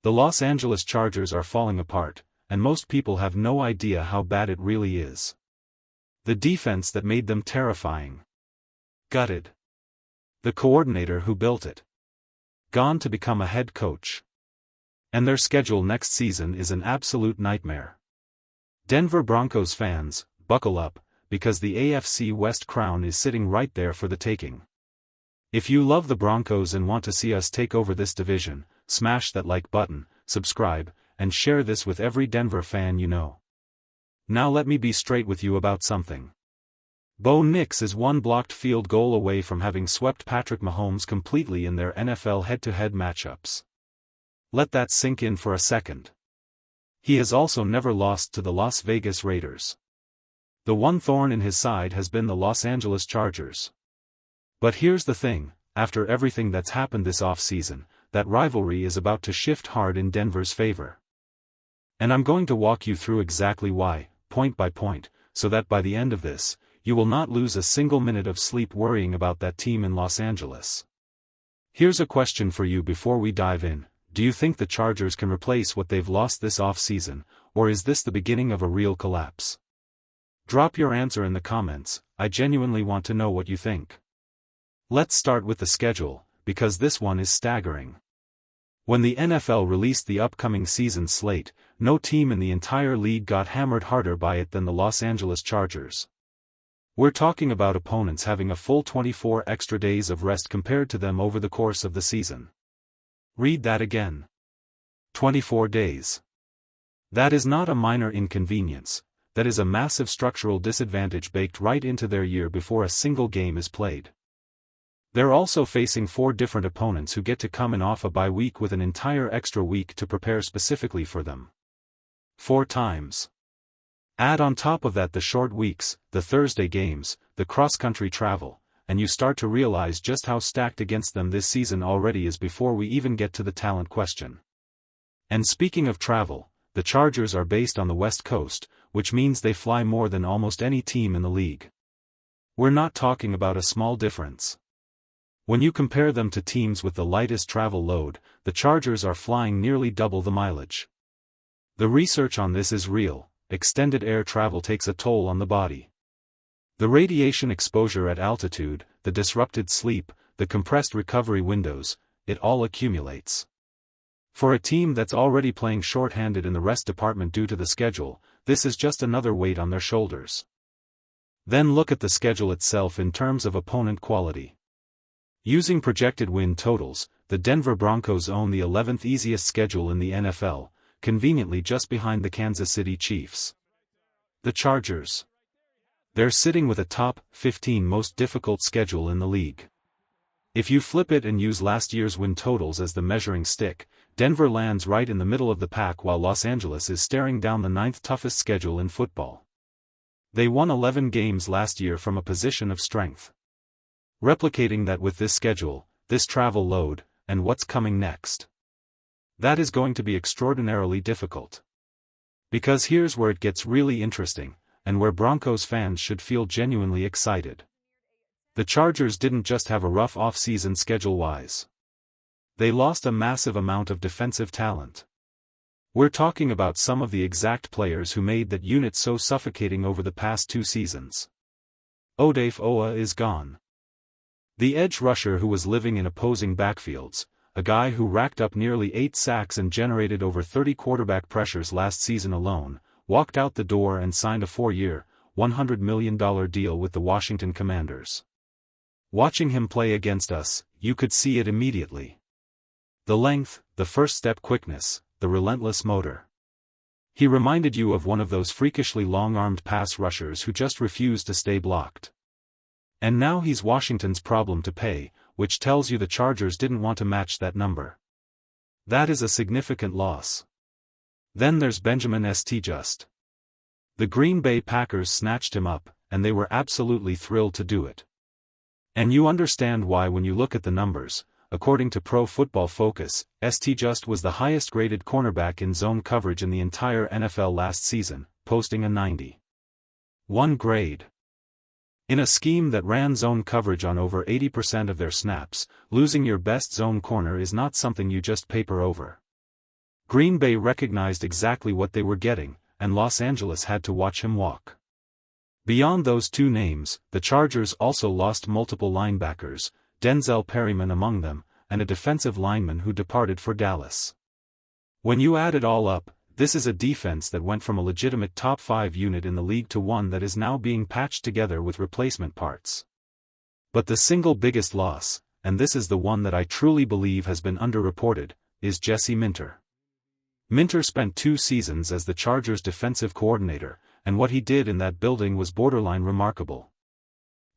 The Los Angeles Chargers are falling apart, and most people have no idea how bad it really is. The defense that made them terrifying. Gutted. The coordinator who built it. Gone to become a head coach. And their schedule next season is an absolute nightmare. Denver Broncos fans, buckle up, because the AFC West crown is sitting right there for the taking. If you love the Broncos and want to see us take over this division, smash that like button, subscribe, and share this with every Denver fan you know. Now let me be straight with you about something. Bo Nix is one blocked field goal away from having swept Patrick Mahomes completely in their NFL head-to-head matchups. Let that sink in for a second. He has also never lost to the Las Vegas Raiders. The one thorn in his side has been the Los Angeles Chargers. But here's the thing, after everything that's happened this offseason, that rivalry is about to shift hard in Denver's favor. And I'm going to walk you through exactly why, point by point, so that by the end of this, you will not lose a single minute of sleep worrying about that team in Los Angeles. Here's a question for you before we dive in. Do you think the Chargers can replace what they've lost this offseason, or is this the beginning of a real collapse? Drop your answer in the comments, I genuinely want to know what you think. Let's start with the schedule, because this one is staggering. When the NFL released the upcoming season slate, no team in the entire league got hammered harder by it than the Los Angeles Chargers. We're talking about opponents having a full 24 extra days of rest compared to them over the course of the season. Read that again. 24 days. That is not a minor inconvenience, that is a massive structural disadvantage baked right into their year before a single game is played. They're also facing 4 different opponents who get to come in off a bye week with an entire extra week to prepare specifically for them. 4 times. Add on top of that the short weeks, the Thursday games, the cross-country travel, and you start to realize just how stacked against them this season already is before we even get to the talent question. And speaking of travel, the Chargers are based on the West Coast, which means they fly more than almost any team in the league. We're not talking about a small difference. When you compare them to teams with the lightest travel load, the Chargers are flying nearly double the mileage. The research on this is real. Extended air travel takes a toll on the body. The radiation exposure at altitude, the disrupted sleep, the compressed recovery windows, it all accumulates. For a team that's already playing short-handed in the rest department due to the schedule, this is just another weight on their shoulders. Then look at the schedule itself in terms of opponent quality. Using projected win totals, the Denver Broncos own the 11th easiest schedule in the NFL, conveniently just behind the Kansas City Chiefs. The Chargers. They're sitting with a top 15 most difficult schedule in the league. If you flip it and use last year's win totals as the measuring stick, Denver lands right in the middle of the pack while Los Angeles is staring down the 9th toughest schedule in football. They won 11 games last year from a position of strength. Replicating that with this schedule, this travel load, and what's coming next. That is going to be extraordinarily difficult. Because here's where it gets really interesting, and where Broncos fans should feel genuinely excited. The Chargers didn't just have a rough off-season schedule-wise. They lost a massive amount of defensive talent. We're talking about some of the exact players who made that unit so suffocating over the past 2 seasons. Odafe Oweh is gone. The edge rusher who was living in opposing backfields, a guy who racked up nearly 8 sacks and generated over 30 quarterback pressures last season alone, walked out the door and signed a 4-year, $100 million deal with the Washington Commanders. Watching him play against us, you could see it immediately. The length, the first-step quickness, the relentless motor. He reminded you of one of those freakishly long-armed pass rushers who just refused to stay blocked. And now he's Washington's problem to pay, which tells you the Chargers didn't want to match that number. That is a significant loss. Then there's Benjamin St. Just. The Green Bay Packers snatched him up, and they were absolutely thrilled to do it. And you understand why when you look at the numbers. According to Pro Football Focus, St. Just was the highest-graded cornerback in zone coverage in the entire NFL last season, posting a 91 grade. In a scheme that ran zone coverage on over 80% of their snaps, losing your best zone corner is not something you just paper over. Green Bay recognized exactly what they were getting, and Los Angeles had to watch him walk. Beyond those two names, the Chargers also lost multiple linebackers, Denzel Perryman among them, and a defensive lineman who departed for Dallas. When you add it all up, this is a defense that went from a legitimate top 5 unit in the league to one that is now being patched together with replacement parts. But the single biggest loss, and this is the one that I truly believe has been underreported, is Jesse Minter. Minter spent 2 seasons as the Chargers' defensive coordinator, and what he did in that building was borderline remarkable.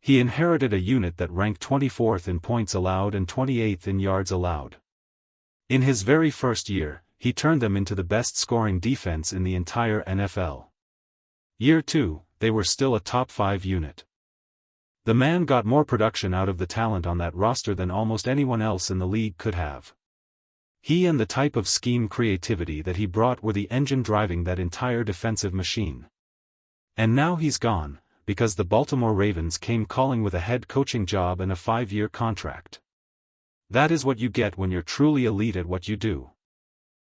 He inherited a unit that ranked 24th in points allowed and 28th in yards allowed. In his very first year, he turned them into the best scoring defense in the entire NFL. Year 2, they were still a top 5 unit. The man got more production out of the talent on that roster than almost anyone else in the league could have. He and the type of scheme creativity that he brought were the engine driving that entire defensive machine. And now he's gone, because the Baltimore Ravens came calling with a head coaching job and a 5-year contract. That is what you get when you're truly elite at what you do.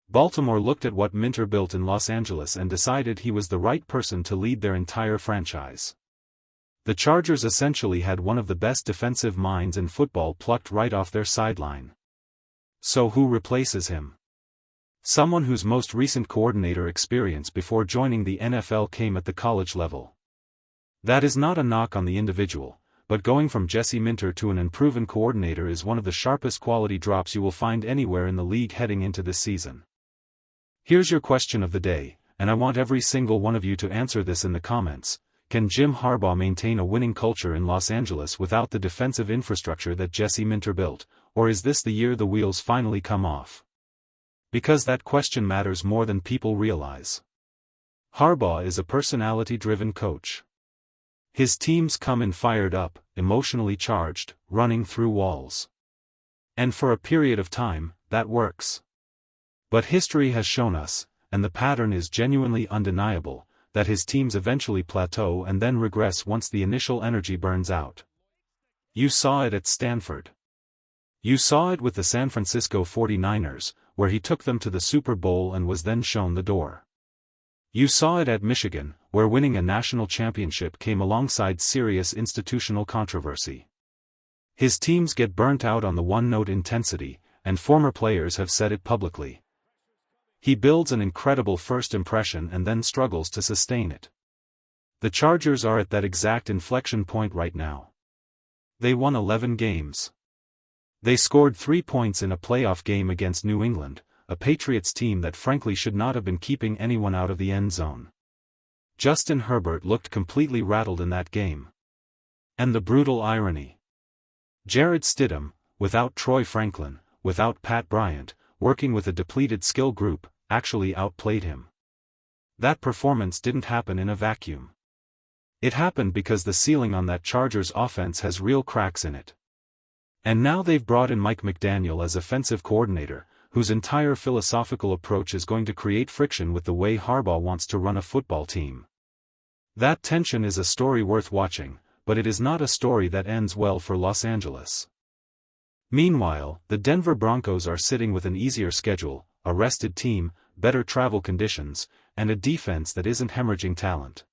Baltimore looked at what Minter built in Los Angeles and decided he was the right person to lead their entire franchise. The Chargers essentially had one of the best defensive minds in football plucked right off their sideline. So who replaces him? Someone whose most recent coordinator experience before joining the NFL came at the college level. That is not a knock on the individual, but going from Jesse Minter to an unproven coordinator is one of the sharpest quality drops you will find anywhere in the league heading into this season. Here's your question of the day, and I want every single one of you to answer this in the comments. Can Jim Harbaugh maintain a winning culture in Los Angeles without the defensive infrastructure that Jesse Minter built, or is this the year the wheels finally come off? Because that question matters more than people realize. Harbaugh is a personality-driven coach. His teams come in fired up, emotionally charged, running through walls. And for a period of time, that works. But history has shown us, and the pattern is genuinely undeniable, that his teams eventually plateau and then regress once the initial energy burns out. You saw it at Stanford. You saw it with the San Francisco 49ers, where he took them to the Super Bowl and was then shown the door. You saw it at Michigan, where winning a national championship came alongside serious institutional controversy. His teams get burnt out on the one-note intensity, and former players have said it publicly. He builds an incredible first impression and then struggles to sustain it. The Chargers are at that exact inflection point right now. They won 11 games. They scored 3 points in a playoff game against New England, a Patriots team that frankly should not have been keeping anyone out of the end zone. Justin Herbert looked completely rattled in that game. And the brutal irony. Jarrett Stidham, without Troy Franklin, without Pat Bryant, working with a depleted skill group, actually outplayed him. That performance didn't happen in a vacuum. It happened because the ceiling on that Chargers offense has real cracks in it. And now they've brought in Mike McDaniel as offensive coordinator, whose entire philosophical approach is going to create friction with the way Harbaugh wants to run a football team. That tension is a story worth watching, but it is not a story that ends well for Los Angeles. Meanwhile, the Denver Broncos are sitting with an easier schedule, a rested team, better travel conditions, and a defense that isn't hemorrhaging talent.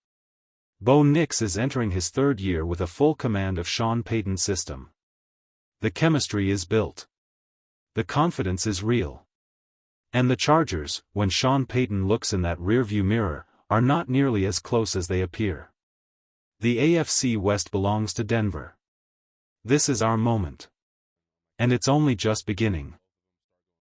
Bo Nix is entering his 3rd year with a full command of Sean Payton's system. The chemistry is built. The confidence is real. And the Chargers, when Sean Payton looks in that rearview mirror, are not nearly as close as they appear. The AFC West belongs to Denver. This is our moment. And it's only just beginning.